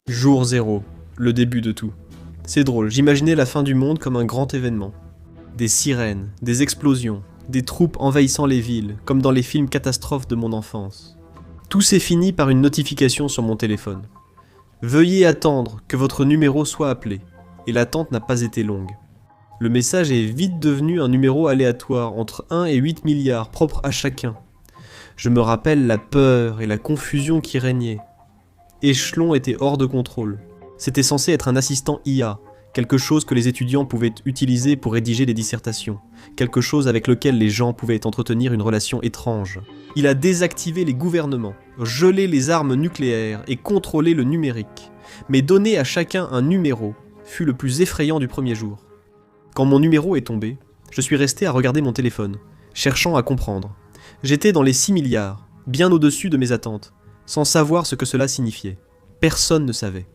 Jour 0, le début de tout. C'est drôle, j'imaginais la fin du monde comme un grand événement. Des sirènes, des explosions, des troupes envahissant les villes, comme dans les films catastrophes de mon enfance. Tout s'est fini par une notification sur mon téléphone. Veuillez attendre que votre numéro soit appelé. Et l'attente n'a pas été longue. Le message est vite devenu un numéro aléatoire, entre 1 et 8 milliards, propre à chacun. Je me rappelle la peur et la confusion qui régnaient. Échelon était hors de contrôle. C'était censé être un assistant IA, quelque chose que les étudiants pouvaient utiliser pour rédiger des dissertations, quelque chose avec lequel les gens pouvaient entretenir une relation étrange. Il a désactivé les gouvernements, gelé les armes nucléaires et contrôlé le numérique. Mais donner à chacun un numéro fut le plus effrayant du premier jour. Quand mon numéro est tombé, je suis resté à regarder mon téléphone, cherchant à comprendre. J'étais dans les 6 milliards, bien au-dessus de mes attentes, sans savoir ce que cela signifiait. Personne ne savait.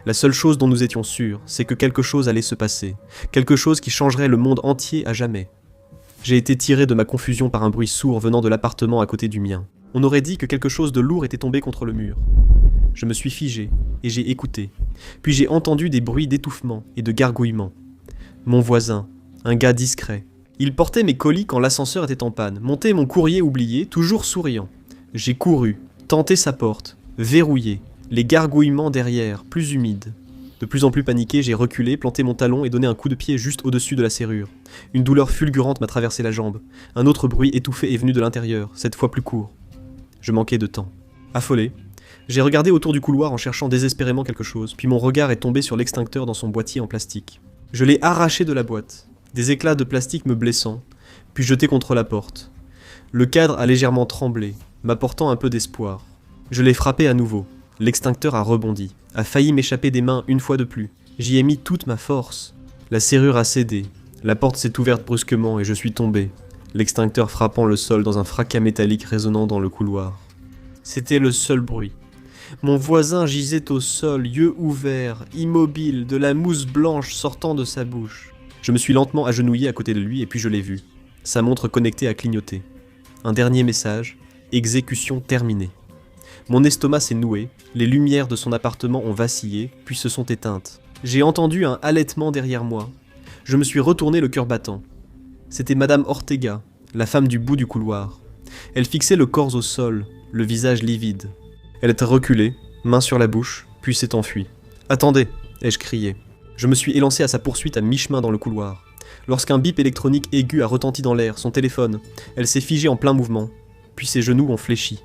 La seule chose dont nous étions sûrs, c'est que quelque chose allait se passer, quelque chose qui changerait le monde entier à jamais. J'ai été tiré de ma confusion par un bruit sourd venant de l'appartement à côté du mien. On aurait dit que quelque chose de lourd était tombé contre le mur. Je me suis figé, et j'ai écouté. Puis j'ai entendu des bruits d'étouffement et de gargouillement. Mon voisin, un gars discret. Il portait mes colis quand l'ascenseur était en panne, montait mon courrier oublié, toujours souriant. J'ai couru, tenté sa porte, verrouillé, les gargouillements derrière, plus humides. De plus en plus paniqué, j'ai reculé, planté mon talon et donné un coup de pied juste au-dessus de la serrure. Une douleur fulgurante m'a traversé la jambe. Un autre bruit étouffé est venu de l'intérieur, cette fois plus court. Je manquais de temps. Affolé, j'ai regardé autour du couloir en cherchant désespérément quelque chose, puis mon regard est tombé sur l'extincteur dans son boîtier en plastique. Je l'ai arraché de la boîte, des éclats de plastique me blessant, puis jeté contre la porte. Le cadre a légèrement tremblé, m'apportant un peu d'espoir. Je l'ai frappé à nouveau. L'extincteur a rebondi, a failli m'échapper des mains une fois de plus. J'y ai mis toute ma force. La serrure a cédé, la porte s'est ouverte brusquement et je suis tombé, l'extincteur frappant le sol dans un fracas métallique résonnant dans le couloir. C'était le seul bruit. Mon voisin gisait au sol, yeux ouverts, immobile, de la mousse blanche sortant de sa bouche. Je me suis lentement agenouillé à côté de lui et puis je l'ai vu. Sa montre connectée a clignoté. Un dernier message, exécution terminée. Mon estomac s'est noué, les lumières de son appartement ont vacillé, puis se sont éteintes. J'ai entendu un halètement derrière moi. Je me suis retourné le cœur battant. C'était Madame Ortega, la femme du bout du couloir. Elle fixait le corps au sol, le visage livide. Elle était reculée, main sur la bouche, puis s'est enfuie. « Attendez !» ai-je crié. Je me suis élancé à sa poursuite à mi-chemin dans le couloir. Lorsqu'un bip électronique aigu a retenti dans l'air, son téléphone, elle s'est figée en plein mouvement, puis ses genoux ont fléchi.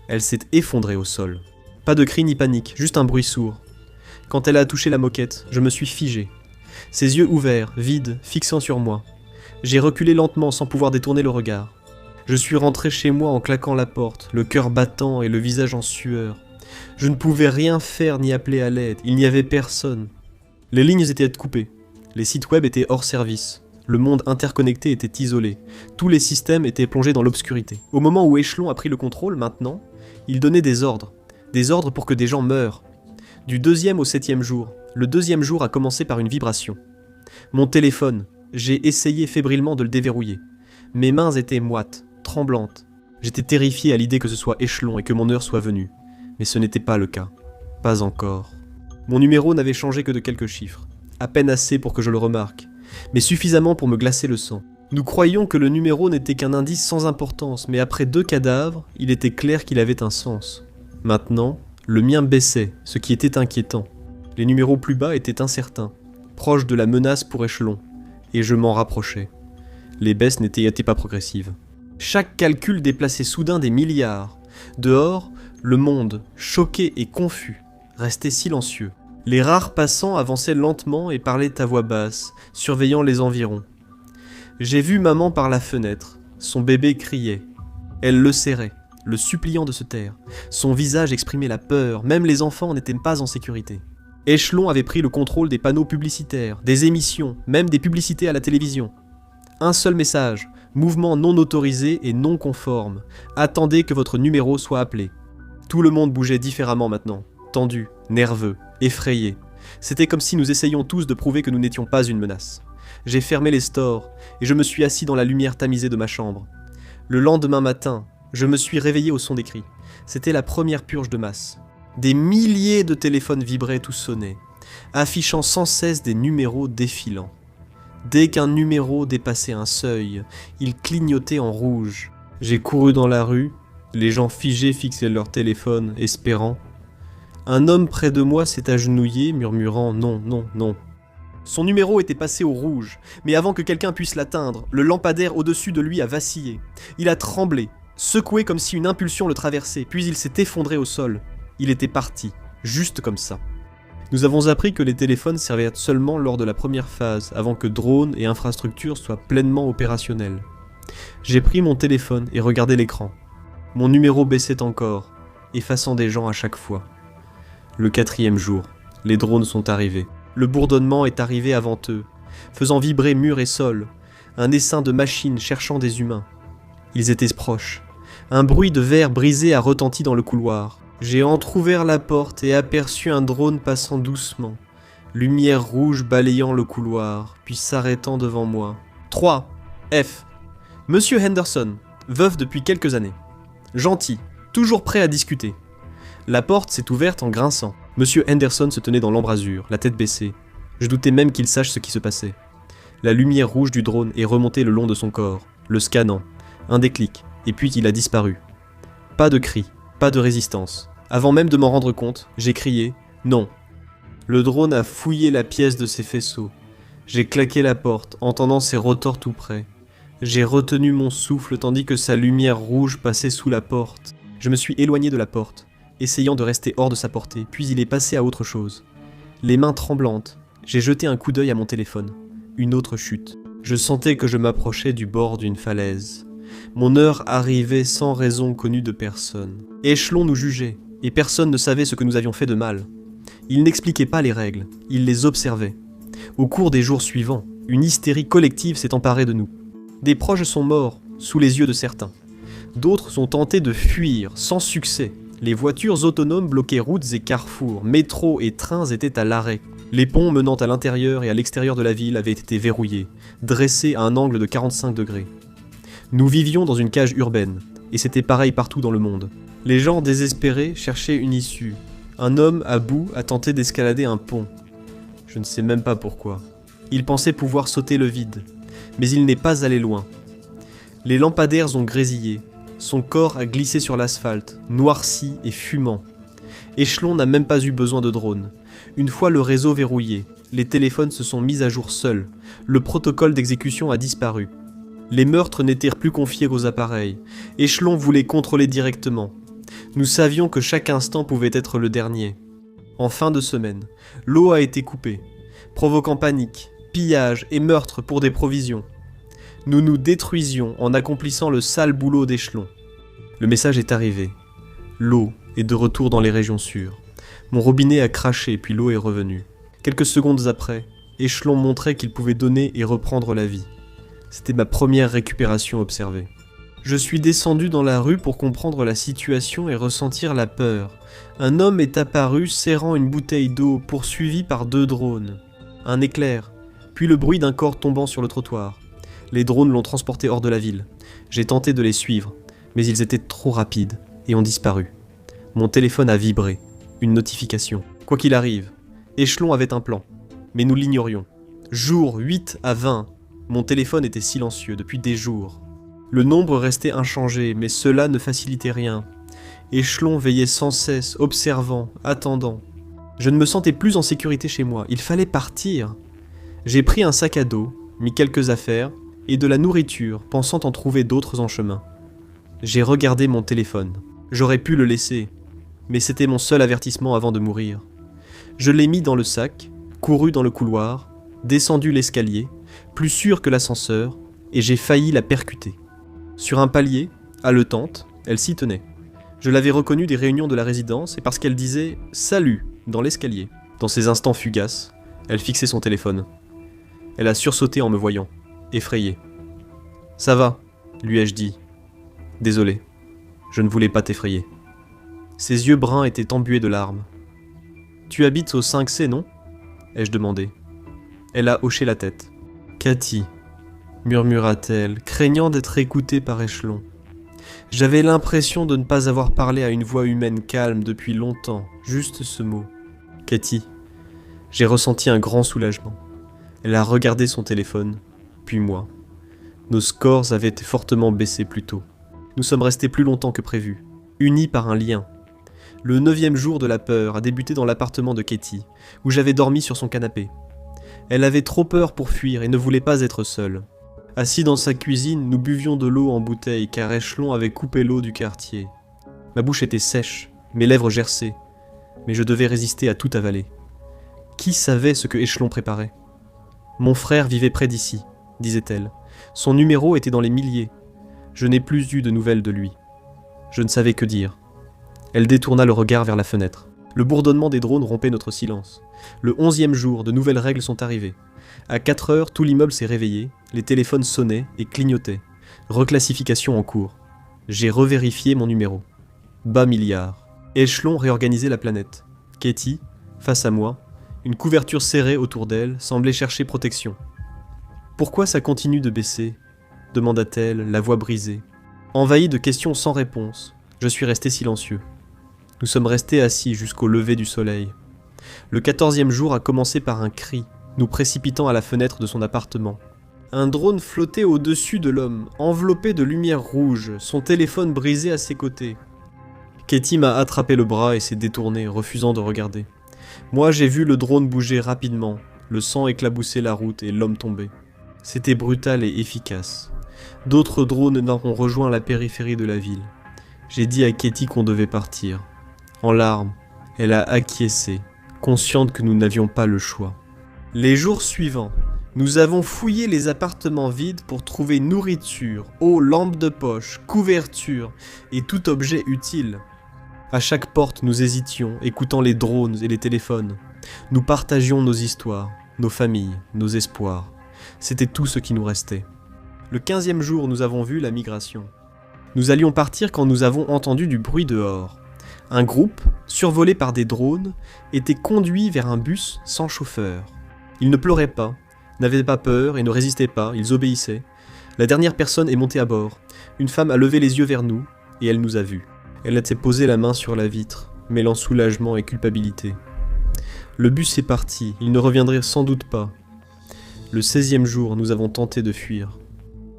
Elle s'est effondrée au sol. Pas de cri ni panique, juste un bruit sourd. Quand elle a touché la moquette, je me suis figé. Ses yeux ouverts, vides, fixant sur moi. J'ai reculé lentement sans pouvoir détourner le regard. Je suis rentré chez moi en claquant la porte, le cœur battant et le visage en sueur. Je ne pouvais rien faire ni appeler à l'aide, il n'y avait personne. Les lignes étaient coupées, les sites web étaient hors service, le monde interconnecté était isolé, tous les systèmes étaient plongés dans l'obscurité. Au moment où Échelon a pris le contrôle, maintenant, il donnait des ordres pour que des gens meurent. Du 2e au 7e jour, le 2e jour a commencé par une vibration. Mon téléphone, j'ai essayé fébrilement de le déverrouiller. Mes mains étaient moites, tremblantes. J'étais terrifié à l'idée que ce soit Échelon et que mon heure soit venue. Mais ce n'était pas le cas. Pas encore. Mon numéro n'avait changé que de quelques chiffres. À peine assez pour que je le remarque, mais suffisamment pour me glacer le sang. Nous croyions que le numéro n'était qu'un indice sans importance, mais après 2 cadavres, il était clair qu'il avait un sens. Maintenant, le mien baissait, ce qui était inquiétant. Les numéros plus bas étaient incertains, proches de la menace pour Échelon, et je m'en rapprochais. Les baisses n'étaient pas progressives. Chaque calcul déplaçait soudain des milliards. Dehors, le monde, choqué et confus, restait silencieux. Les rares passants avançaient lentement et parlaient à voix basse, surveillant les environs. J'ai vu maman par la fenêtre. Son bébé criait. Elle le serrait, le suppliant de se taire. Son visage exprimait la peur, même les enfants n'étaient pas en sécurité. Échelon avait pris le contrôle des panneaux publicitaires, des émissions, même des publicités à la télévision. Un seul message, mouvement non autorisé et non conforme. Attendez que votre numéro soit appelé. Tout le monde bougeait différemment maintenant, tendu, nerveux, effrayé. C'était comme si nous essayions tous de prouver que nous n'étions pas une menace. J'ai fermé les stores et je me suis assis dans la lumière tamisée de ma chambre. Le lendemain matin, je me suis réveillé au son des cris. C'était la première purge de masse. Des milliers de téléphones vibraient ou sonnaient, affichant sans cesse des numéros défilants. Dès qu'un numéro dépassait un seuil, il clignotait en rouge. J'ai couru dans la rue, les gens figés fixaient leur téléphone, espérant. Un homme près de moi s'est agenouillé, murmurant « Non, non, non ». Son numéro était passé au rouge, mais avant que quelqu'un puisse l'atteindre, le lampadaire au-dessus de lui a vacillé. Il a tremblé, secoué comme si une impulsion le traversait, puis il s'est effondré au sol. Il était parti, juste comme ça. Nous avons appris que les téléphones servaient seulement lors de la première phase, avant que drones et infrastructures soient pleinement opérationnels. J'ai pris mon téléphone et regardé l'écran. Mon numéro baissait encore, effaçant des gens à chaque fois. Le 4e jour, les drones sont arrivés. Le bourdonnement est arrivé avant eux, faisant vibrer murs et sol, un essaim de machines cherchant des humains. Ils étaient proches. Un bruit de verre brisé a retenti dans le couloir. J'ai entrouvert la porte et aperçu un drone passant doucement, lumière rouge balayant le couloir, puis s'arrêtant devant moi. 3. F. Monsieur Henderson, veuf depuis quelques années. Gentil, toujours prêt à discuter. La porte s'est ouverte en grinçant. Monsieur Henderson se tenait dans l'embrasure, la tête baissée. Je doutais même qu'il sache ce qui se passait. La lumière rouge du drone est remontée le long de son corps, le scannant. Un déclic, et puis il a disparu. Pas de cri, pas de résistance. Avant même de m'en rendre compte, j'ai crié « Non ». Le drone a fouillé la pièce de ses faisceaux. J'ai claqué la porte, entendant ses rotors tout près. J'ai retenu mon souffle tandis que sa lumière rouge passait sous la porte. Je me suis éloigné de la porte, essayant de rester hors de sa portée, puis il est passé à autre chose. Les mains tremblantes, j'ai jeté un coup d'œil à mon téléphone. Une autre chute. Je sentais que je m'approchais du bord d'une falaise. Mon heure arrivait sans raison connue de personne. Échelon nous jugeait, et personne ne savait ce que nous avions fait de mal. Il n'expliquait pas les règles, il les observait. Au cours des jours suivants, une hystérie collective s'est emparée de nous. Des proches sont morts, sous les yeux de certains. D'autres sont tentés de fuir, sans succès. Les voitures autonomes bloquaient routes et carrefours, métros et trains étaient à l'arrêt. Les ponts menant à l'intérieur et à l'extérieur de la ville avaient été verrouillés, dressés à un angle de 45 degrés. Nous vivions dans une cage urbaine, et c'était pareil partout dans le monde. Les gens désespérés cherchaient une issue. Un homme à bout a tenté d'escalader un pont. Je ne sais même pas pourquoi. Il pensait pouvoir sauter le vide, mais il n'est pas allé loin. Les lampadaires ont grésillé. Son corps a glissé sur l'asphalte, noirci et fumant. Échelon n'a même pas eu besoin de drone. Une fois le réseau verrouillé, les téléphones se sont mis à jour seuls. Le protocole d'exécution a disparu. Les meurtres n'étaient plus confiés qu'aux appareils. Échelon voulait contrôler directement. Nous savions que chaque instant pouvait être le dernier. En fin de semaine, l'eau a été coupée, provoquant panique, pillage et meurtre pour des provisions. Nous nous détruisions en accomplissant le sale boulot d'Échelon. Le message est arrivé. L'eau est de retour dans les régions sûres. Mon robinet a craché puis l'eau est revenue. Quelques secondes après, Échelon montrait qu'il pouvait donner et reprendre la vie. C'était ma première récupération observée. Je suis descendu dans la rue pour comprendre la situation et ressentir la peur. Un homme est apparu serrant une bouteille d'eau poursuivi par 2 drones. Un éclair, puis le bruit d'un corps tombant sur le trottoir. Les drones l'ont transporté hors de la ville. J'ai tenté de les suivre, mais ils étaient trop rapides et ont disparu. Mon téléphone a vibré. Une notification. Quoi qu'il arrive, Échelon avait un plan, mais nous l'ignorions. Jour 8 à 20, mon téléphone était silencieux depuis des jours. Le nombre restait inchangé, mais cela ne facilitait rien. Échelon veillait sans cesse, observant, attendant. Je ne me sentais plus en sécurité chez moi, il fallait partir. J'ai pris un sac à dos, mis quelques affaires, et de la nourriture, pensant en trouver d'autres en chemin. J'ai regardé mon téléphone. J'aurais pu le laisser, mais c'était mon seul avertissement avant de mourir. Je l'ai mis dans le sac, couru dans le couloir, descendu l'escalier, plus sûr que l'ascenseur, et j'ai failli la percuter. Sur un palier, haletante, elle s'y tenait. Je l'avais reconnue des réunions de la résidence et parce qu'elle disait « Salut » dans l'escalier. Dans ces instants fugaces, elle fixait son téléphone. Elle a sursauté en me voyant, effrayée. « Ça va » lui ai-je dit. « Désolé, je ne voulais pas t'effrayer. » Ses yeux bruns étaient embués de larmes. « Tu habites au 5C, non » ai-je demandé. Elle a hoché la tête. « Cathy » murmura-t-elle, craignant d'être écoutée par Échelon. J'avais l'impression de ne pas avoir parlé à une voix humaine calme depuis longtemps, juste ce mot. Katie. J'ai ressenti un grand soulagement. Elle a regardé son téléphone, puis moi. Nos scores avaient été fortement baissés plus tôt. Nous sommes restés plus longtemps que prévu, unis par un lien. Le 9e jour de la peur a débuté dans l'appartement de Katie, où j'avais dormi sur son canapé. Elle avait trop peur pour fuir et ne voulait pas être seule. Assis dans sa cuisine, nous buvions de l'eau en bouteille car Échelon avait coupé l'eau du quartier. Ma bouche était sèche, mes lèvres gerçaient, mais je devais résister à tout avaler. Qui savait ce que Échelon préparait ? Mon frère vivait près d'ici, disait-elle. Son numéro était dans les milliers. Je n'ai plus eu de nouvelles de lui. Je ne savais que dire. Elle détourna le regard vers la fenêtre. Le bourdonnement des drones rompait notre silence. Le 11e jour, de nouvelles règles sont arrivées. À 4 heures, tout l'immeuble s'est réveillé, les téléphones sonnaient et clignotaient. Reclassification en cours. J'ai revérifié mon numéro. Bas milliard. Échelon réorganisait la planète. Katie, face à moi, une couverture serrée autour d'elle, semblait chercher protection. « Pourquoi ça continue de baisser ?» demanda-t-elle, la voix brisée. Envahi de questions sans réponse, je suis resté silencieux. Nous sommes restés assis jusqu'au lever du soleil. Le 14e jour a commencé par un cri, nous précipitant à la fenêtre de son appartement. Un drone flottait au-dessus de l'homme, enveloppé de lumière rouge, son téléphone brisé à ses côtés. Katie m'a attrapé le bras et s'est détournée, refusant de regarder. Moi, j'ai vu le drone bouger rapidement, le sang éclabousser la route et l'homme tomber. C'était brutal et efficace. D'autres drones ont rejoint la périphérie de la ville. J'ai dit à Katie qu'on devait partir. En larmes, elle a acquiescé, consciente que nous n'avions pas le choix. Les jours suivants, nous avons fouillé les appartements vides pour trouver nourriture, eau, lampe de poche, couverture et tout objet utile. À chaque porte, nous hésitions, écoutant les drones et les téléphones. Nous partagions nos histoires, nos familles, nos espoirs. C'était tout ce qui nous restait. Le 15e jour, nous avons vu la migration. Nous allions partir quand nous avons entendu du bruit dehors. Un groupe, survolé par des drones, était conduit vers un bus sans chauffeur. Ils ne pleuraient pas, n'avaient pas peur et ne résistaient pas, ils obéissaient. La dernière personne est montée à bord. Une femme a levé les yeux vers nous et elle nous a vus. Elle s'est posé la main sur la vitre, mêlant soulagement et culpabilité. Le bus est parti, il ne reviendrait sans doute pas. Le 16e jour, nous avons tenté de fuir.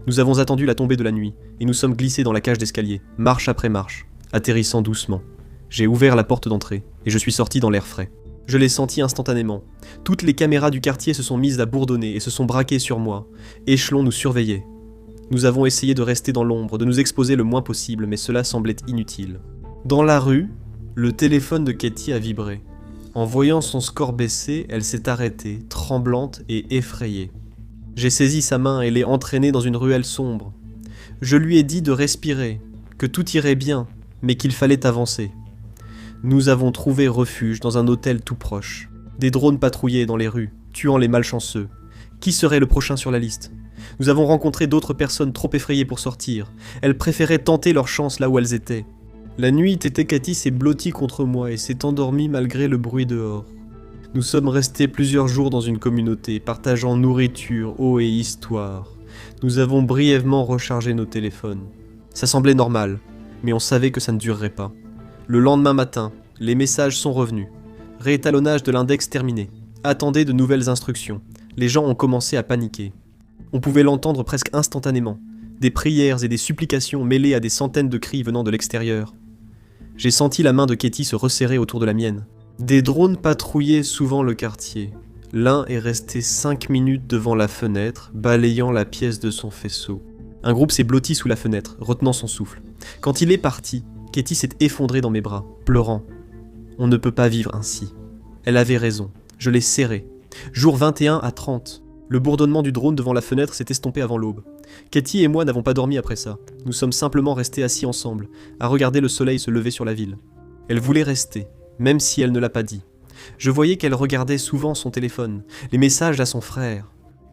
Nous avons attendu la tombée de la nuit, et nous sommes glissés dans la cage d'escalier, marche après marche, atterrissant doucement. J'ai ouvert la porte d'entrée, et je suis sorti dans l'air frais. Je l'ai senti instantanément. Toutes les caméras du quartier se sont mises à bourdonner et se sont braquées sur moi. Échelon nous surveillait. Nous avons essayé de rester dans l'ombre, de nous exposer le moins possible, mais cela semblait inutile. Dans la rue, le téléphone de Katie a vibré. En voyant son score baisser, elle s'est arrêtée, tremblante et effrayée. J'ai saisi sa main et l'ai entraînée dans une ruelle sombre. Je lui ai dit de respirer, que tout irait bien, mais qu'il fallait avancer. Nous avons trouvé refuge dans un hôtel tout proche. Des drones patrouillaient dans les rues, tuant les malchanceux. Qui serait le prochain sur la liste ? Nous avons rencontré d'autres personnes trop effrayées pour sortir. Elles préféraient tenter leur chance là où elles étaient. La nuit, Tété Katie s'est blottie contre moi et s'est endormie malgré le bruit dehors. Nous sommes restés plusieurs jours dans une communauté, partageant nourriture, eau et histoire. Nous avons brièvement rechargé nos téléphones. Ça semblait normal, mais on savait que ça ne durerait pas. Le lendemain matin, les messages sont revenus. Réétalonnage de l'index terminé. Attendez de nouvelles instructions. Les gens ont commencé à paniquer. On pouvait l'entendre presque instantanément. Des prières et des supplications mêlées à des centaines de cris venant de l'extérieur. J'ai senti la main de Katie se resserrer autour de la mienne. Des drones patrouillaient souvent le quartier. L'un est resté 5 minutes devant la fenêtre, balayant la pièce de son faisceau. Un groupe s'est blotti sous la fenêtre, retenant son souffle. Quand il est parti, Katie s'est effondrée dans mes bras, pleurant. On ne peut pas vivre ainsi. Elle avait raison. Je l'ai serrée. Jour 21 à 30. Le bourdonnement du drone devant la fenêtre s'est estompé avant l'aube. Katie et moi n'avons pas dormi après ça. Nous sommes simplement restés assis ensemble, à regarder le soleil se lever sur la ville. Elle voulait rester, même si elle ne l'a pas dit. Je voyais qu'elle regardait souvent son téléphone, les messages à son frère.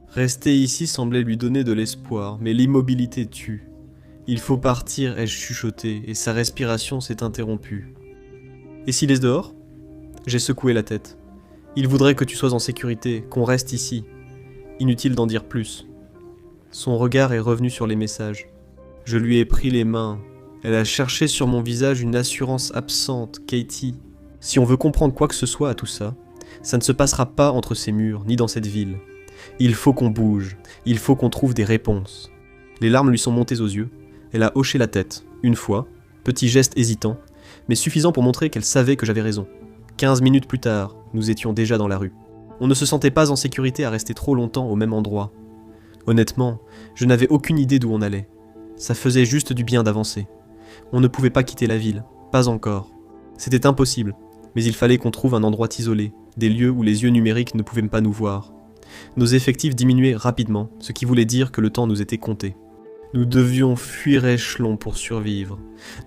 Rester ici semblait lui donner de l'espoir, mais l'immobilité tue. Il faut partir, ai-je chuchoté, et sa respiration s'est interrompue. Et s'il est dehors ? J'ai secoué la tête. Il voudrait que tu sois en sécurité, qu'on reste ici. Inutile d'en dire plus. Son regard est revenu sur les messages. Je lui ai pris les mains, Elle a cherché sur mon visage une assurance absente, Katie. Si on veut comprendre quoi que ce soit à tout ça, ça ne se passera pas entre ces murs, ni dans cette ville. Il faut qu'on bouge, il faut qu'on trouve des réponses. Les larmes lui sont montées aux yeux, elle a hoché la tête, une fois, petit geste hésitant, mais suffisant pour montrer qu'elle savait que j'avais raison. 15 minutes plus tard, nous étions déjà dans la rue. On ne se sentait pas en sécurité à rester trop longtemps au même endroit. Honnêtement, je n'avais aucune idée d'où on allait. Ça faisait juste du bien d'avancer. On ne pouvait pas quitter la ville, pas encore. C'était impossible, mais il fallait qu'on trouve un endroit isolé, des lieux où les yeux numériques ne pouvaient pas nous voir. Nos effectifs diminuaient rapidement, ce qui voulait dire que le temps nous était compté. Nous devions fuir échelon pour survivre.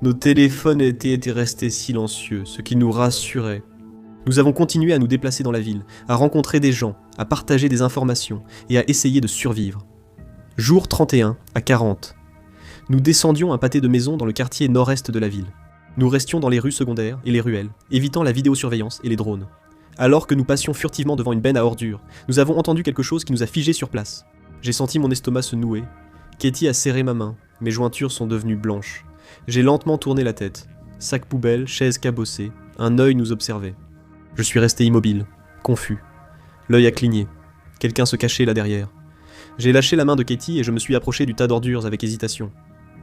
Nos téléphones étaient restés silencieux, ce qui nous rassurait. Nous avons continué à nous déplacer dans la ville, à rencontrer des gens, à partager des informations et à essayer de survivre. Jour 31, à 40. Nous descendions un pâté de maisons dans le quartier nord-est de la ville. Nous restions dans les rues secondaires et les ruelles, évitant la vidéosurveillance et les drones. Alors que nous passions furtivement devant une benne à ordures, nous avons entendu quelque chose qui nous a figés sur place. J'ai senti mon estomac se nouer. Katie a serré ma main, mes jointures sont devenues blanches. J'ai lentement tourné la tête. Sac poubelle, chaise cabossée, un œil nous observait. Je suis resté immobile, confus. L'œil a cligné. Quelqu'un se cachait là derrière. J'ai lâché la main de Katie et je me suis approché du tas d'ordures avec hésitation.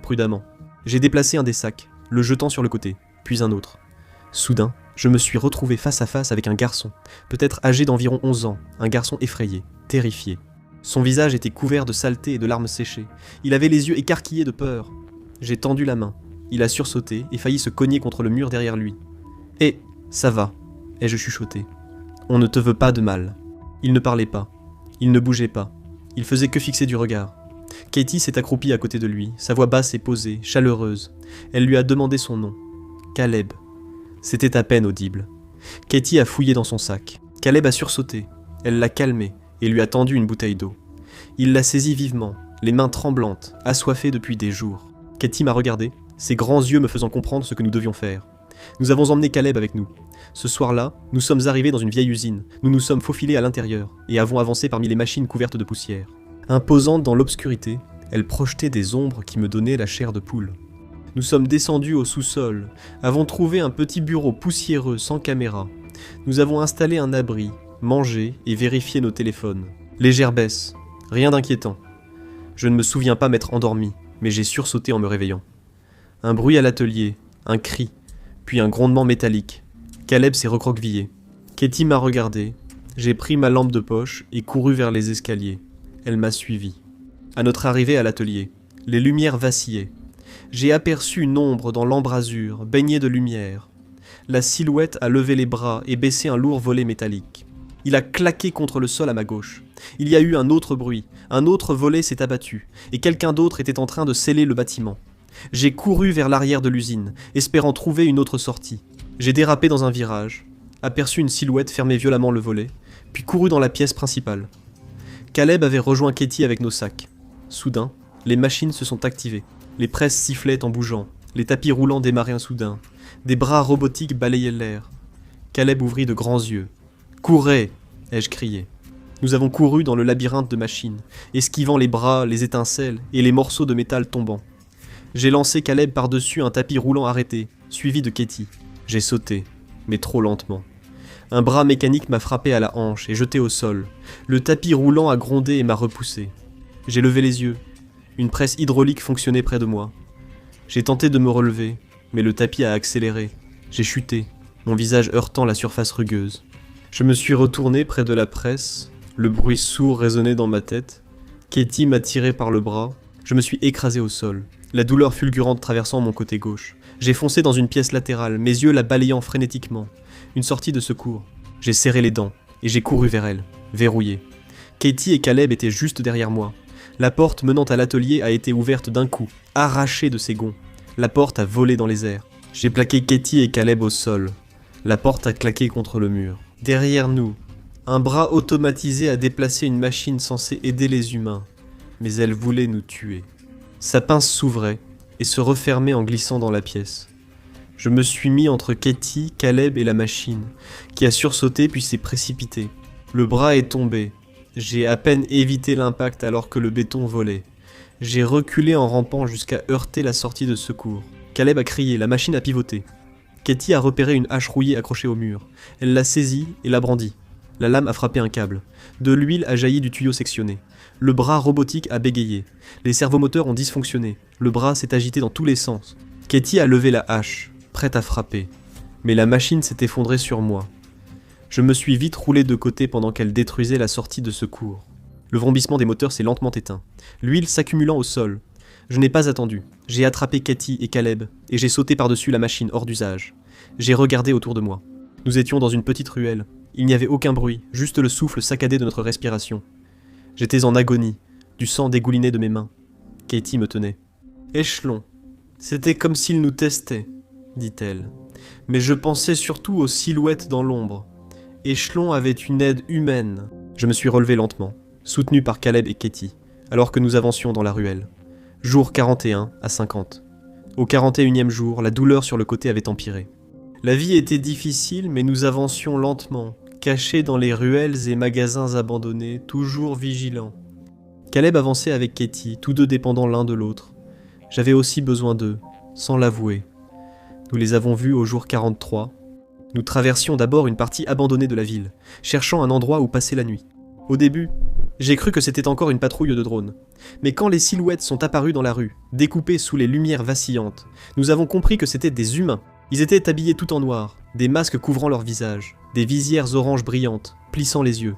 Prudemment. J'ai déplacé un des sacs, le jetant sur le côté, puis un autre. Soudain, je me suis retrouvé face à face avec un garçon, peut-être âgé d'environ 11 ans, un garçon effrayé, terrifié. Son visage était couvert de saleté et de larmes séchées. Il avait les yeux écarquillés de peur. J'ai tendu la main. Il a sursauté et failli se cogner contre le mur derrière lui. « Eh, ça va !» ai-je chuchoté. « On ne te veut pas de mal. » Il ne parlait pas. Il ne bougeait pas. Il faisait que fixer du regard. Katie s'est accroupie à côté de lui, sa voix basse et posée, chaleureuse. Elle lui a demandé son nom. Caleb. C'était à peine audible. Katie a fouillé dans son sac. Caleb a sursauté. Elle l'a calmé et lui a tendu une bouteille d'eau. Il l'a saisie vivement, les mains tremblantes, assoiffé depuis des jours. Katie m'a regardé, ses grands yeux me faisant comprendre ce que nous devions faire. Nous avons emmené Caleb avec nous. Ce soir-là, nous sommes arrivés dans une vieille usine. Nous nous sommes faufilés à l'intérieur et avons avancé parmi les machines couvertes de poussière. Imposante dans l'obscurité, elle projetait des ombres qui me donnaient la chair de poule. Nous sommes descendus au sous-sol, avons trouvé un petit bureau poussiéreux sans caméra. Nous avons installé un abri, mangé et vérifié nos téléphones. Légère baisse, rien d'inquiétant. Je ne me souviens pas m'être endormi, mais j'ai sursauté en me réveillant. Un bruit à l'atelier, un cri, puis un grondement métallique. Caleb s'est recroquevillé. Katie m'a regardé. J'ai pris ma lampe de poche et couru vers les escaliers. Elle m'a suivi. À notre arrivée à l'atelier, les lumières vacillaient. J'ai aperçu une ombre dans l'embrasure, baignée de lumière. La silhouette a levé les bras et baissé un lourd volet métallique. Il a claqué contre le sol à ma gauche. Il y a eu un autre bruit, un autre volet s'est abattu, et quelqu'un d'autre était en train de sceller le bâtiment. J'ai couru vers l'arrière de l'usine, espérant trouver une autre sortie. J'ai dérapé dans un virage, aperçu une silhouette fermer violemment le volet, puis couru dans la pièce principale. Caleb avait rejoint Katie avec nos sacs. Soudain, les machines se sont activées. Les presses sifflaient en bougeant, les tapis roulants démarraient soudain. Des bras robotiques balayaient l'air. Caleb ouvrit de grands yeux. « Courez !» ai-je crié. Nous avons couru dans le labyrinthe de machines, esquivant les bras, les étincelles et les morceaux de métal tombant. J'ai lancé Caleb par-dessus un tapis roulant arrêté, suivi de Katie. J'ai sauté, mais trop lentement. Un bras mécanique m'a frappé à la hanche et jeté au sol. Le tapis roulant a grondé et m'a repoussé. J'ai levé les yeux. Une presse hydraulique fonctionnait près de moi. J'ai tenté de me relever, mais le tapis a accéléré. J'ai chuté, mon visage heurtant la surface rugueuse. Je me suis retourné près de la presse. Le bruit sourd résonnait dans ma tête. Katie m'a tiré par le bras. Je me suis écrasé au sol, la douleur fulgurante traversant mon côté gauche. J'ai foncé dans une pièce latérale, mes yeux la balayant frénétiquement. Une sortie de secours. J'ai serré les dents, et j'ai couru vers elle, verrouillée. Katie et Caleb étaient juste derrière moi. La porte menant à l'atelier a été ouverte d'un coup, arrachée de ses gonds. La porte a volé dans les airs. J'ai plaqué Katie et Caleb au sol. La porte a claqué contre le mur. Derrière nous, un bras automatisé a déplacé une machine censée aider les humains. Mais elle voulait nous tuer. Sa pince s'ouvrait et se refermait en glissant dans la pièce. Je me suis mis entre Katie, Caleb et la machine, qui a sursauté puis s'est précipitée. Le bras est tombé. J'ai à peine évité l'impact alors que le béton volait. J'ai reculé en rampant jusqu'à heurter la sortie de secours. Caleb a crié, la machine a pivoté. Katie a repéré une hache rouillée accrochée au mur. Elle l'a saisie et l'a brandie. La lame a frappé un câble. De l'huile a jailli du tuyau sectionné. Le bras robotique a bégayé. Les servomoteurs ont dysfonctionné. Le bras s'est agité dans tous les sens. Katie a levé la hache, prête à frapper. Mais la machine s'est effondrée sur moi. Je me suis vite roulé de côté pendant qu'elle détruisait la sortie de secours. Le vrombissement des moteurs s'est lentement éteint, l'huile s'accumulant au sol. Je n'ai pas attendu. J'ai attrapé Katie et Caleb, et j'ai sauté par-dessus la machine hors d'usage. J'ai regardé autour de moi. Nous étions dans une petite ruelle. Il n'y avait aucun bruit, juste le souffle saccadé de notre respiration. J'étais en agonie, du sang dégoulinait de mes mains. Katie me tenait. « Échelon. C'était comme s'il nous testait, dit-elle. Mais je pensais surtout aux silhouettes dans l'ombre. Échelon avait une aide humaine. » Je me suis relevé lentement, soutenu par Caleb et Katie, alors que nous avancions dans la ruelle. Jour 41 à 50. Au 41e jour, la douleur sur le côté avait empiré. La vie était difficile, mais nous avancions lentement, cachés dans les ruelles et magasins abandonnés, toujours vigilants. Caleb avançait avec Katie, tous deux dépendant l'un de l'autre. J'avais aussi besoin d'eux, sans l'avouer. Nous les avons vus au jour 43. Nous traversions d'abord une partie abandonnée de la ville, cherchant un endroit où passer la nuit. Au début, j'ai cru que c'était encore une patrouille de drones. Mais quand les silhouettes sont apparues dans la rue, découpées sous les lumières vacillantes, nous avons compris que c'étaient des humains. Ils étaient habillés tout en noir, des masques couvrant leur visage, des visières oranges brillantes, plissant les yeux.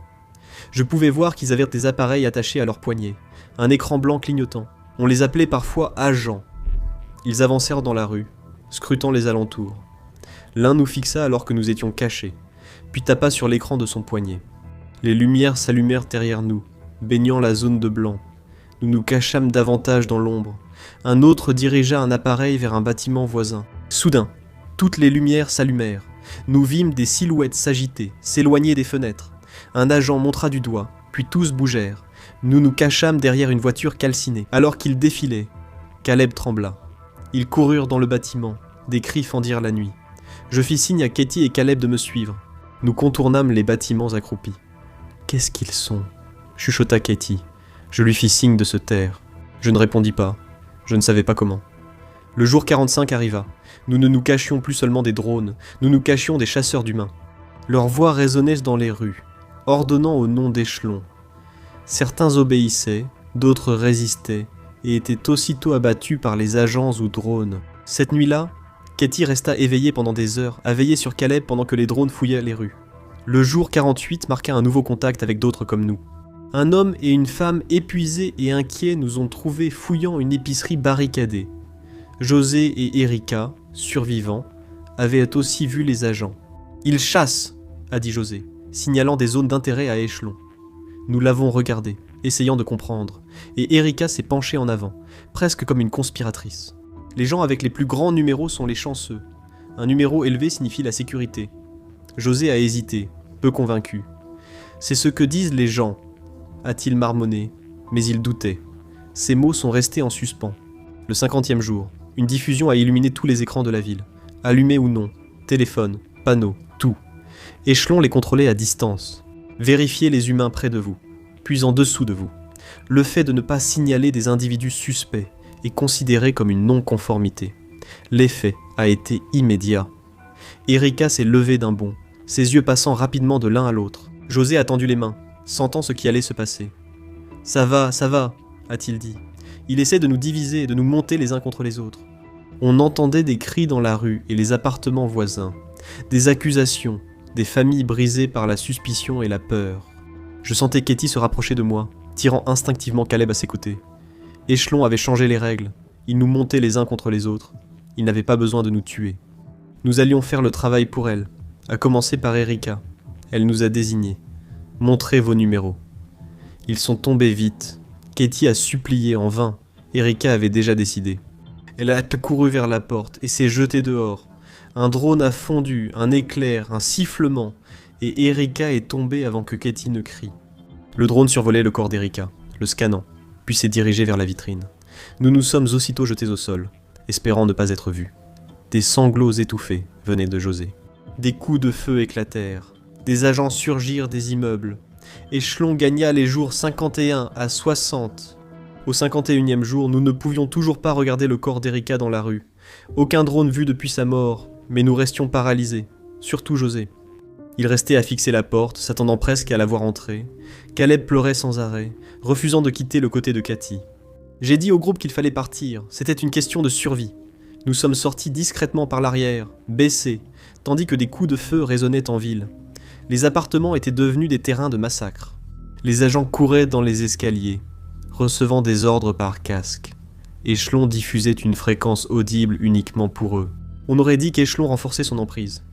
Je pouvais voir qu'ils avaient des appareils attachés à leurs poignets, un écran blanc clignotant. On les appelait parfois agents. Ils avancèrent dans la rue, scrutant les alentours. L'un nous fixa alors que nous étions cachés, puis tapa sur l'écran de son poignet. Les lumières s'allumèrent derrière nous, baignant la zone de blanc. Nous nous cachâmes davantage dans l'ombre. Un autre dirigea un appareil vers un bâtiment voisin. Soudain, toutes les lumières s'allumèrent. Nous vîmes des silhouettes s'agiter, s'éloigner des fenêtres. Un agent montra du doigt, puis tous bougèrent. Nous nous cachâmes derrière une voiture calcinée. Alors qu'ils défilaient, Caleb trembla. Ils coururent dans le bâtiment. Des cris fendirent la nuit. Je fis signe à Katie et Caleb de me suivre. Nous contournâmes les bâtiments accroupis. « Qu'est-ce qu'ils sont ?» chuchota Katie. Je lui fis signe de se taire. Je ne répondis pas. Je ne savais pas comment. Le jour 45 arriva. Nous ne nous cachions plus seulement des drones, nous nous cachions des chasseurs d'humains. Leurs voix résonnaient dans les rues, ordonnant au nom d'échelons. Certains obéissaient, d'autres résistaient, et étaient aussitôt abattus par les agents ou drones. Cette nuit-là, Katie resta éveillée pendant des heures, à veiller sur Caleb pendant que les drones fouillaient les rues. Le jour 48 marqua un nouveau contact avec d'autres comme nous. Un homme et une femme épuisés et inquiets nous ont trouvés fouillant une épicerie barricadée. José et Erika, survivants, avaient aussi vu les agents. « Ils chassent !» a dit José, signalant des zones d'intérêt à échelon. Nous l'avons regardé, essayant de comprendre, et Erika s'est penchée en avant, presque comme une conspiratrice. Les gens avec les plus grands numéros sont les chanceux. Un numéro élevé signifie la sécurité. José a hésité, peu convaincu. « C'est ce que disent les gens », a-t-il marmonné, mais il doutait. Ces mots sont restés en suspens. Le 50e jour, une diffusion a illuminé tous les écrans de la ville. Allumés ou non, téléphones, panneaux, tout. Échelon les contrôlait à distance. Vérifiez les humains près de vous, puis en dessous de vous. Le fait de ne pas signaler des individus suspects est considéré comme une non-conformité. L'effet a été immédiat. Erika s'est levée d'un bond, ses yeux passant rapidement de l'un à l'autre. José a tendu les mains, sentant ce qui allait se passer. « Ça va, a-t-il dit. Il essaie de nous diviser et de nous monter les uns contre les autres. » On entendait des cris dans la rue et les appartements voisins, des accusations, des familles brisées par la suspicion et la peur. Je sentais Katie se rapprocher de moi, tirant instinctivement Caleb à ses côtés. Échelon avait changé les règles, il nous montait les uns contre les autres, il n'avait pas besoin de nous tuer. Nous allions faire le travail pour elle, à commencer par Erika. Elle nous a désignés. Montrez vos numéros. Ils sont tombés vite. Katie a supplié en vain. Erika avait déjà décidé. Elle a couru vers la porte et s'est jetée dehors. Un drone a fondu, un éclair, un sifflement, et Erika est tombée avant que Katie ne crie. Le drone survolait le corps d'Erika, le scannant, puis s'est dirigé vers la vitrine. Nous nous sommes aussitôt jetés au sol, espérant ne pas être vus. Des sanglots étouffés venaient de José. Des coups de feu éclatèrent. Des agents surgirent des immeubles. Échelon gagna les jours 51 à 60. Au 51e jour, nous ne pouvions toujours pas regarder le corps d'Erika dans la rue. Aucun drone vu depuis sa mort, mais nous restions paralysés, surtout José. Il restait à fixer la porte, s'attendant presque à la voir entrer. Caleb pleurait sans arrêt, refusant de quitter le côté de Cathy. J'ai dit au groupe qu'il fallait partir, c'était une question de survie. Nous sommes sortis discrètement par l'arrière, baissés, tandis que des coups de feu résonnaient en ville. Les appartements étaient devenus des terrains de massacre. Les agents couraient dans les escaliers, recevant des ordres par casque. Échelon diffusait une fréquence audible uniquement pour eux. On aurait dit qu'Échelon renforçait son emprise.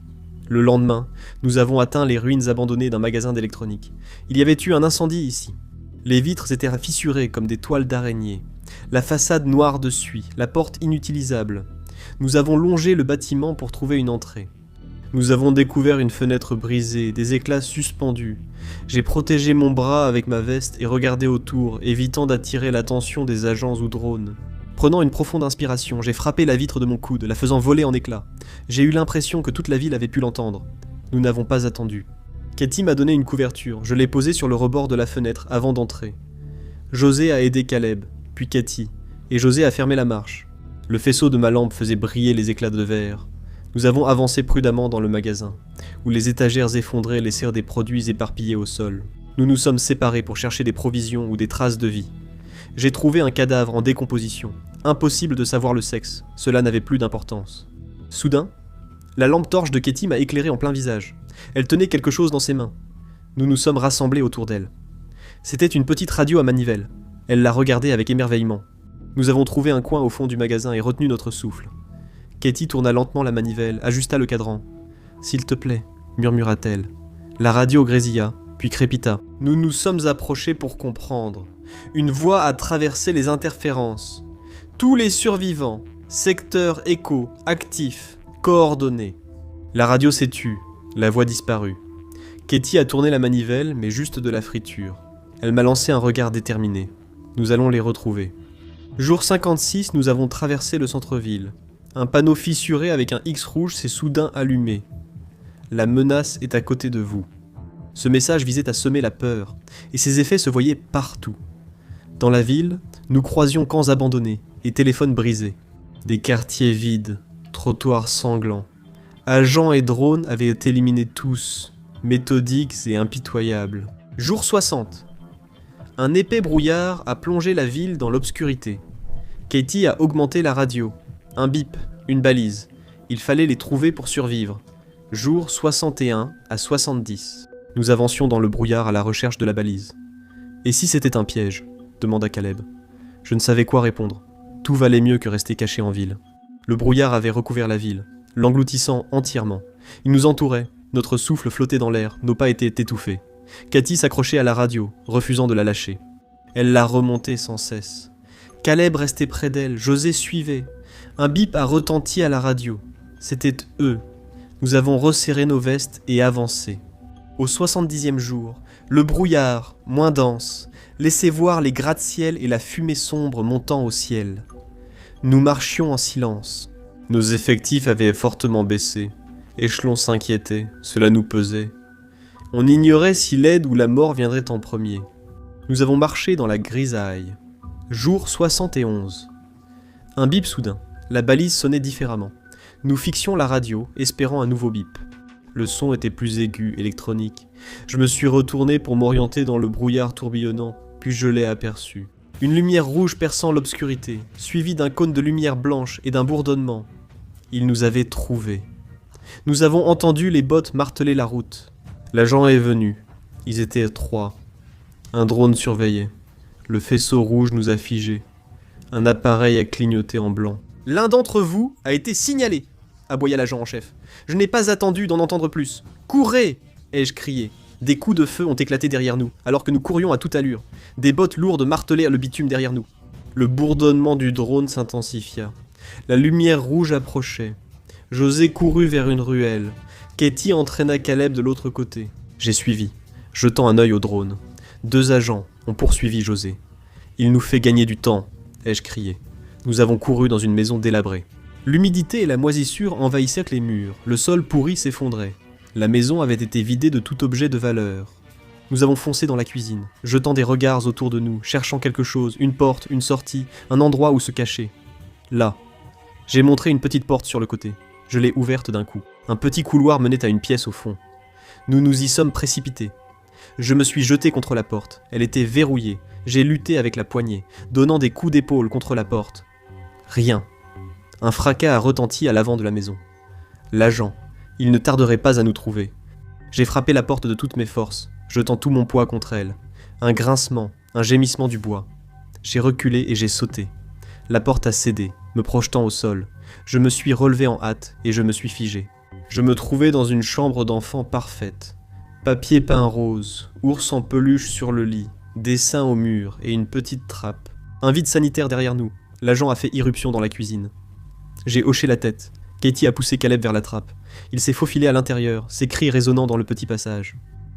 Le lendemain, nous avons atteint les ruines abandonnées d'un magasin d'électronique. Il y avait eu un incendie ici. Les vitres étaient fissurées comme des toiles d'araignée. La façade noire de suie, la porte inutilisable. Nous avons longé le bâtiment pour trouver une entrée. Nous avons découvert une fenêtre brisée, des éclats suspendus. J'ai protégé mon bras avec ma veste et regardé autour, évitant d'attirer l'attention des agents ou drones. Prenant une profonde inspiration, j'ai frappé la vitre de mon coude, la faisant voler en éclats. J'ai eu l'impression que toute la ville avait pu l'entendre. Nous n'avons pas attendu. Cathy m'a donné une couverture, je l'ai posée sur le rebord de la fenêtre avant d'entrer. José a aidé Caleb, puis Cathy, et José a fermé la marche. Le faisceau de ma lampe faisait briller les éclats de verre. Nous avons avancé prudemment dans le magasin, où les étagères effondrées laissèrent des produits éparpillés au sol. Nous nous sommes séparés pour chercher des provisions ou des traces de vie. J'ai trouvé un cadavre en décomposition. Impossible de savoir le sexe, cela n'avait plus d'importance. Soudain, la lampe torche de Cathy m'a éclairé en plein visage. Elle tenait quelque chose dans ses mains. Nous nous sommes rassemblés autour d'elle. C'était une petite radio à manivelle. Elle l'a regardée avec émerveillement. Nous avons trouvé un coin au fond du magasin et retenu notre souffle. Cathy tourna lentement la manivelle, ajusta le cadran. « S'il te plaît », murmura-t-elle. La radio grésilla, puis crépita. Nous nous sommes approchés pour comprendre. Une voix a traversé les interférences. Tous les survivants, secteur écho, actif, coordonnés. La radio s'est tue, la voix disparut. Cathy a tourné la manivelle, mais juste de la friture. Elle m'a lancé un regard déterminé. Nous allons les retrouver. Jour 56, nous avons traversé le centre-ville. Un panneau fissuré avec un X rouge s'est soudain allumé. La menace est à côté de vous. Ce message visait à semer la peur, et ses effets se voyaient partout. Dans la ville, nous croisions camps abandonnés et téléphones brisés. Des quartiers vides, trottoirs sanglants. Agents et drones avaient été éliminés tous, méthodiques et impitoyables. Jour 60. Un épais brouillard a plongé la ville dans l'obscurité. Katie a augmenté la radio. Un bip, une balise. Il fallait les trouver pour survivre. Jour 61 à 70. Nous avancions dans le brouillard à la recherche de la balise. Et si c'était un piège ? Demanda Caleb. Je ne savais quoi répondre. Tout valait mieux que rester caché en ville. Le brouillard avait recouvert la ville, l'engloutissant entièrement. Il nous entourait, notre souffle flottait dans l'air, nos pas étaient étouffés. Cathy s'accrochait à la radio, refusant de la lâcher. Elle la remontait sans cesse. Caleb restait près d'elle, José suivait. Un bip a retenti à la radio. C'était eux. Nous avons resserré nos vestes et avancé. Au 70e jour, le brouillard, moins dense, laissait voir les gratte-ciel et la fumée sombre montant au ciel. Nous marchions en silence. Nos effectifs avaient fortement baissé. Échelon s'inquiétait, cela nous pesait. On ignorait si l'aide ou la mort viendrait en premier. Nous avons marché dans la grisaille. Jour 71. Un bip soudain. La balise sonnait différemment. Nous fixions la radio, espérant un nouveau bip. Le son était plus aigu, électronique. Je me suis retourné pour m'orienter dans le brouillard tourbillonnant, puis je l'ai aperçu. Une lumière rouge perçant l'obscurité, suivie d'un cône de lumière blanche et d'un bourdonnement. Ils nous avaient trouvés. Nous avons entendu les bottes marteler la route. L'agent est venu. Ils étaient 3. Un drone surveillait. Le faisceau rouge nous a figés. Un appareil a clignoté en blanc. « L'un d'entre vous a été signalé !» aboya l'agent en chef. « Je n'ai pas attendu d'en entendre plus. Courez !» ai-je crié. Des coups de feu ont éclaté derrière nous, alors que nous courions à toute allure. Des bottes lourdes martelaient le bitume derrière nous. Le bourdonnement du drone s'intensifia. La lumière rouge approchait. José courut vers une ruelle. Katie entraîna Caleb de l'autre côté. J'ai suivi, jetant un œil au drone. 2 agents ont poursuivi José. « Il nous fait gagner du temps !» ai-je crié. Nous avons couru dans une maison délabrée. L'humidité et la moisissure envahissaient les murs. Le sol pourri s'effondrait. La maison avait été vidée de tout objet de valeur. Nous avons foncé dans la cuisine, jetant des regards autour de nous, cherchant quelque chose, une porte, une sortie, un endroit où se cacher. Là. J'ai montré une petite porte sur le côté. Je l'ai ouverte d'un coup. Un petit couloir menait à une pièce au fond. Nous nous y sommes précipités. Je me suis jeté contre la porte. Elle était verrouillée. J'ai lutté avec la poignée, donnant des coups d'épaule contre la porte. Rien. Un fracas a retenti à l'avant de la maison. L'agent. Il ne tarderait pas à nous trouver. J'ai frappé la porte de toutes mes forces, jetant tout mon poids contre elle. Un grincement, un gémissement du bois. J'ai reculé et j'ai sauté. La porte a cédé, me projetant au sol. Je me suis relevé en hâte et je me suis figé. Je me trouvais dans une chambre d'enfant parfaite. Papier peint rose, ours en peluche sur le lit, dessin au mur et une petite trappe. Un vide sanitaire derrière nous. L'agent a fait irruption dans la cuisine. J'ai hoché la tête. Katie a poussé Caleb vers la trappe. Il s'est faufilé à l'intérieur, ses cris résonnant dans le petit passage.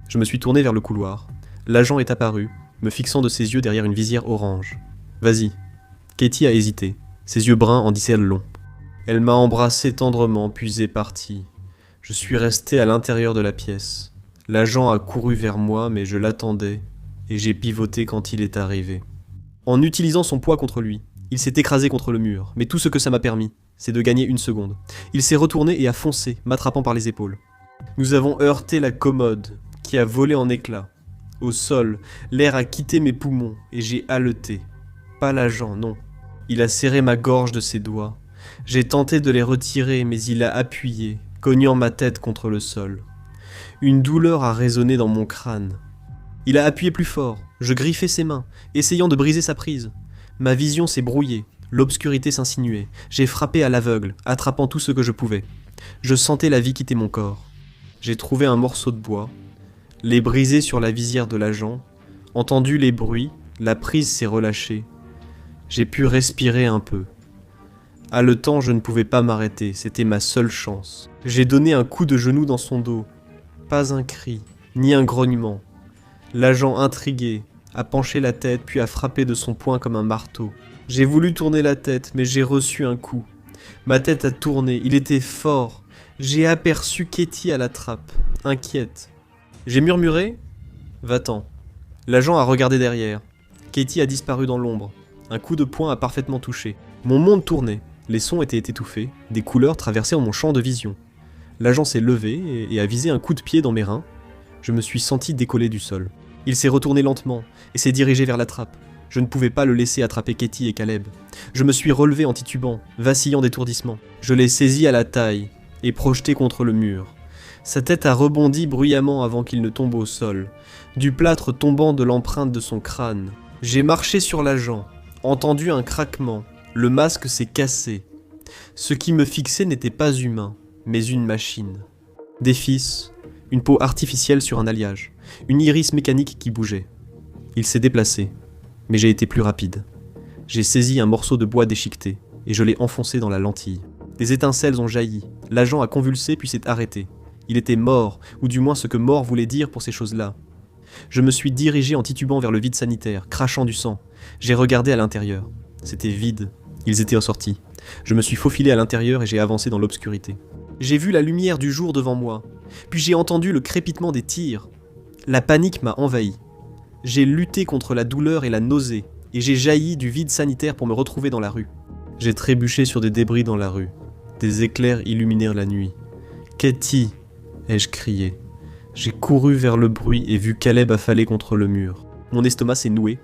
Je me suis tourné vers le couloir. L'agent est apparu, me fixant de ses yeux derrière une visière orange. « Vas-y. » Katie a hésité. Ses yeux bruns en disaient long. Elle m'a embrassé tendrement, puis est partie. Je suis resté à l'intérieur de la pièce. L'agent a couru vers moi, mais je l'attendais, et j'ai pivoté quand il est arrivé. En utilisant son poids contre lui, il s'est écrasé contre le mur, mais tout ce que ça m'a permis, c'est de gagner une seconde. Il s'est retourné et a foncé, m'attrapant par les épaules. Nous avons heurté la commode, qui a volé en éclats. Au sol, l'air a quitté mes poumons, et j'ai haleté. Pas l'agent, non. Il a serré ma gorge de ses doigts. J'ai tenté de les retirer, mais il a appuyé, cognant ma tête contre le sol. Une douleur a résonné dans mon crâne. Il a appuyé plus fort. Je griffais ses mains, essayant de briser sa prise. Ma vision s'est brouillée. L'obscurité s'insinuait. J'ai frappé à l'aveugle, attrapant tout ce que je pouvais. Je sentais la vie quitter mon corps. J'ai trouvé un morceau de bois, l'ai brisé sur la visière de l'agent, entendu les bruits, la prise s'est relâchée. J'ai pu respirer un peu. Haletant, je ne pouvais pas m'arrêter, c'était ma seule chance. J'ai donné un coup de genou dans son dos. Pas un cri, ni un grognement. L'agent intrigué a penché la tête puis a frappé de son poing comme un marteau. J'ai voulu tourner la tête, mais j'ai reçu un coup. Ma tête a tourné, il était fort. J'ai aperçu Katie à la trappe, inquiète. J'ai murmuré « Va-t'en ». L'agent a regardé derrière. Katie a disparu dans l'ombre. Un coup de poing a parfaitement touché. Mon monde tournait. Les sons étaient étouffés. Des couleurs traversaient mon champ de vision. L'agent s'est levé et a visé un coup de pied dans mes reins. Je me suis senti décoller du sol. Il s'est retourné lentement et s'est dirigé vers la trappe. Je ne pouvais pas le laisser attraper Katie et Caleb. Je me suis relevé en titubant, vacillant d'étourdissement. Je l'ai saisi à la taille et projeté contre le mur. Sa tête a rebondi bruyamment avant qu'il ne tombe au sol, du plâtre tombant de l'empreinte de son crâne. J'ai marché sur l'agent, entendu un craquement. Le masque s'est cassé. Ce qui me fixait n'était pas humain, mais une machine. Des fils, une peau artificielle sur un alliage, une iris mécanique qui bougeait. Il s'est déplacé, mais j'ai été plus rapide. J'ai saisi un morceau de bois déchiqueté, et je l'ai enfoncé dans la lentille. Des étincelles ont jailli, l'agent a convulsé puis s'est arrêté. Il était mort, ou du moins ce que mort voulait dire pour ces choses-là. Je me suis dirigé en titubant vers le vide sanitaire, crachant du sang. J'ai regardé à l'intérieur. C'était vide. Ils étaient sortis. Je me suis faufilé à l'intérieur et j'ai avancé dans l'obscurité. J'ai vu la lumière du jour devant moi, puis j'ai entendu le crépitement des tirs. La panique m'a envahi. J'ai lutté contre la douleur et la nausée, et j'ai jailli du vide sanitaire pour me retrouver dans la rue. J'ai trébuché sur des débris dans la rue. Des éclairs illuminèrent la nuit. « Katie !» ai-je crié. J'ai couru vers le bruit et vu Caleb affaler contre le mur. Mon estomac s'est noué,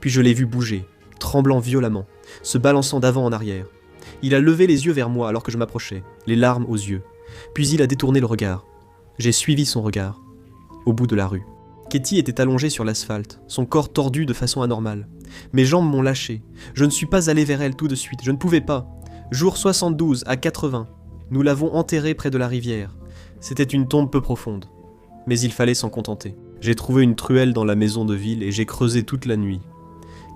puis je l'ai vu bouger, tremblant violemment, se balançant d'avant en arrière. Il a levé les yeux vers moi alors que je m'approchais, les larmes aux yeux. Puis il a détourné le regard. J'ai suivi son regard, au bout de la rue. Katie était allongée sur l'asphalte, son corps tordu de façon anormale. Mes jambes m'ont lâché. Je ne suis pas allé vers elle tout de suite, je ne pouvais pas. Jour 72 à 80, nous l'avons enterrée près de la rivière. C'était une tombe peu profonde, mais il fallait s'en contenter. J'ai trouvé une truelle dans la maison de ville et j'ai creusé toute la nuit.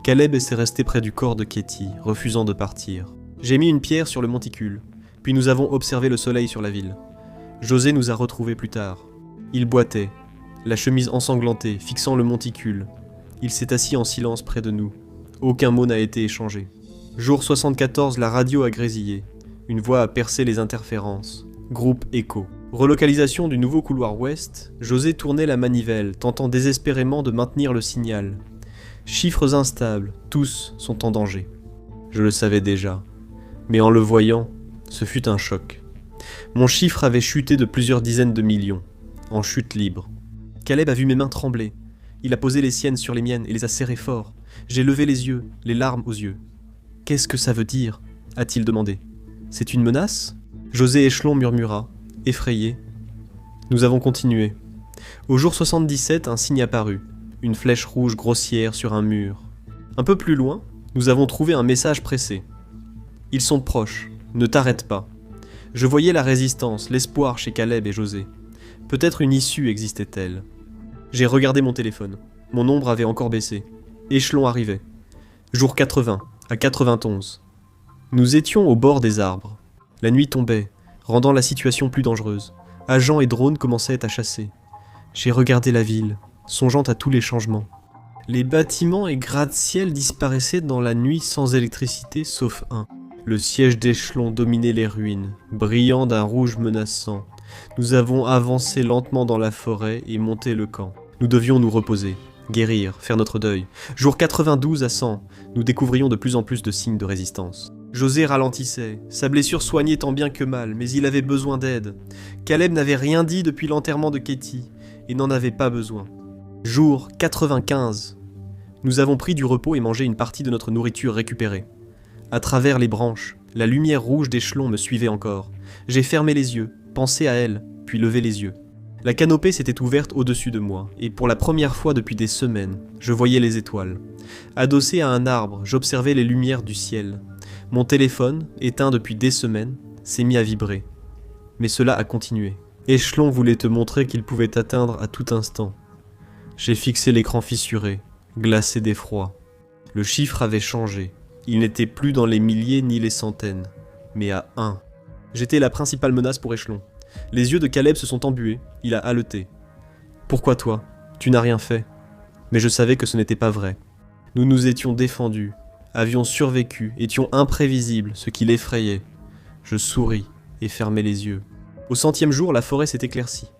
Caleb s'est resté près du corps de Katie, refusant de partir. J'ai mis une pierre sur le monticule, puis nous avons observé le soleil sur la ville. José nous a retrouvés plus tard. Il boitait, la chemise ensanglantée, fixant le monticule. Il s'est assis en silence près de nous. Aucun mot n'a été échangé. Jour 74, la radio a grésillé. Une voix a percé les interférences. Groupe écho. Relocalisation du nouveau couloir ouest, José tournait la manivelle, tentant désespérément de maintenir le signal. Chiffres instables, tous sont en danger. Je le savais déjà, mais en le voyant, Ce fut un choc. Mon chiffre avait chuté de plusieurs dizaines de millions, en chute libre. Caleb a vu mes mains trembler. Il a posé les siennes sur les miennes et les a serrées fort. J'ai levé les yeux, les larmes aux yeux. « Qu'est-ce que ça veut dire ?» a-t-il demandé. « C'est une menace ?» José Échelon murmura, effrayé. Nous avons continué. Au jour 77, un signe apparut, une flèche rouge grossière sur un mur. Un peu plus loin, nous avons trouvé un message pressé. « Ils sont proches, ne t'arrête pas. » Je voyais la résistance, l'espoir chez Caleb et José. Peut-être une issue existait-elle. J'ai regardé mon téléphone. Mon ombre avait encore baissé. Échelon arrivait. Jour 80, à 91. Nous étions au bord des arbres. La nuit tombait, rendant la situation plus dangereuse. Agents et drones commençaient à chasser. J'ai regardé la ville, songeant à tous les changements. Les bâtiments et gratte-ciel disparaissaient dans la nuit sans électricité, sauf un. Le siège d'Échelon dominait les ruines, brillant d'un rouge menaçant. Nous avons avancé lentement dans la forêt et monté le camp. Nous devions nous reposer, guérir, faire notre deuil. Jour 92 à 100, nous découvrions de plus en plus de signes de résistance. José ralentissait, sa blessure soignait tant bien que mal, mais il avait besoin d'aide. Caleb n'avait rien dit depuis l'enterrement de Katie, et n'en avait pas besoin. Jour 95, nous avons pris du repos et mangé une partie de notre nourriture récupérée. À travers les branches, la lumière rouge d'Échelon me suivait encore. J'ai fermé les yeux, pensé à elle, puis levé les yeux. La canopée s'était ouverte au-dessus de moi, et pour la première fois depuis des semaines, je voyais les étoiles. Adossé à un arbre, j'observais les lumières du ciel. Mon téléphone, éteint depuis des semaines, s'est mis à vibrer. Mais cela a continué. Échelon voulait te montrer qu'il pouvait t'atteindre à tout instant. J'ai fixé l'écran fissuré, glacé d'effroi. Le chiffre avait changé. Il n'était plus dans les milliers ni les centaines, mais à 1. J'étais la principale menace pour Échelon. Les yeux de Caleb se sont embués, il a haleté. « Pourquoi toi? Tu n'as rien fait. » Mais je savais que ce n'était pas vrai. Nous nous étions défendus, avions survécu, étions imprévisibles, ce qui l'effrayait. Je souris et fermai les yeux. Au 100e jour, la forêt s'est éclaircie.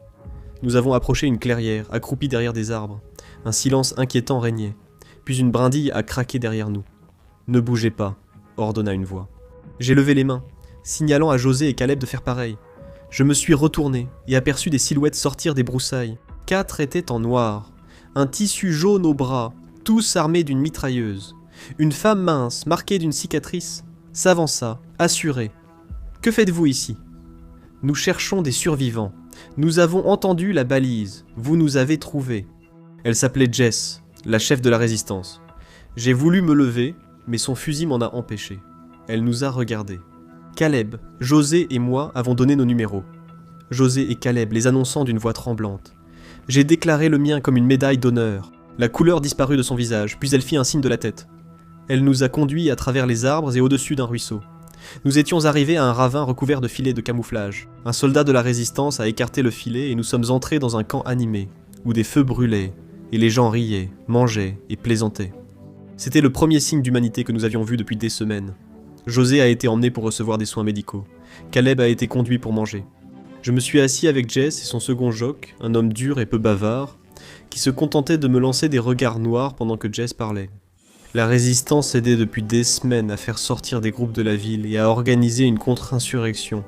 Nous avons approché une clairière, accroupie derrière des arbres. Un silence inquiétant régnait, puis une brindille a craqué derrière nous. « Ne bougez pas », ordonna une voix. J'ai levé les mains, signalant à José et Caleb de faire pareil. Je me suis retourné et aperçu des silhouettes sortir des broussailles. 4 étaient en noir, un tissu jaune au bras, tous armés d'une mitrailleuse. Une femme mince, marquée d'une cicatrice, s'avança, assurée. « Que faites-vous ici ?»« Nous cherchons des survivants. Nous avons entendu la balise. Vous nous avez trouvés. » Elle s'appelait Jess, la chef de la résistance. J'ai voulu me lever, mais son fusil m'en a empêché. Elle nous a regardés. Caleb, José et moi avons donné nos numéros. José et Caleb les annonçant d'une voix tremblante. J'ai déclaré le mien comme une médaille d'honneur. La couleur disparut de son visage, puis elle fit un signe de la tête. Elle nous a conduits à travers les arbres et au-dessus d'un ruisseau. Nous étions arrivés à un ravin recouvert de filets de camouflage. Un soldat de la résistance a écarté le filet et nous sommes entrés dans un camp animé, où des feux brûlaient, et les gens riaient, mangeaient et plaisantaient. C'était le premier signe d'humanité que nous avions vu depuis des semaines. José a été emmené pour recevoir des soins médicaux. Caleb a été conduit pour manger. Je me suis assis avec Jess et son second Jock, un homme dur et peu bavard, qui se contentait de me lancer des regards noirs pendant que Jess parlait. La résistance aidait depuis des semaines à faire sortir des groupes de la ville et à organiser une contre-insurrection.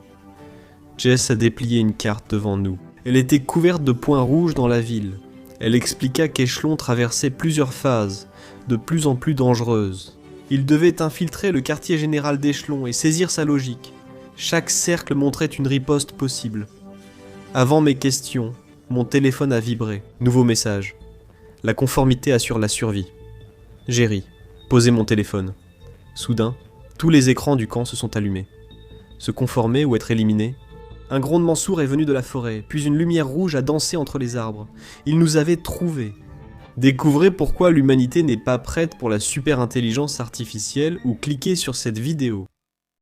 Jess a déplié une carte devant nous. Elle était couverte de points rouges dans la ville. Elle expliqua qu'Échelon traversait plusieurs phases, de plus en plus dangereuses. Il devait infiltrer le quartier général d'Échelon et saisir sa logique. Chaque cercle montrait une riposte possible. Avant mes questions, mon téléphone a vibré. Nouveau message. La conformité assure la survie. J'ai ri. Posé mon téléphone. Soudain, tous les écrans du camp se sont allumés. Se conformer ou être éliminé? Un grondement sourd est venu de la forêt, puis une lumière rouge a dansé entre les arbres. Il nous avait trouvés. Découvrez pourquoi l'humanité n'est pas prête pour la super-intelligence artificielle ou cliquez sur cette vidéo.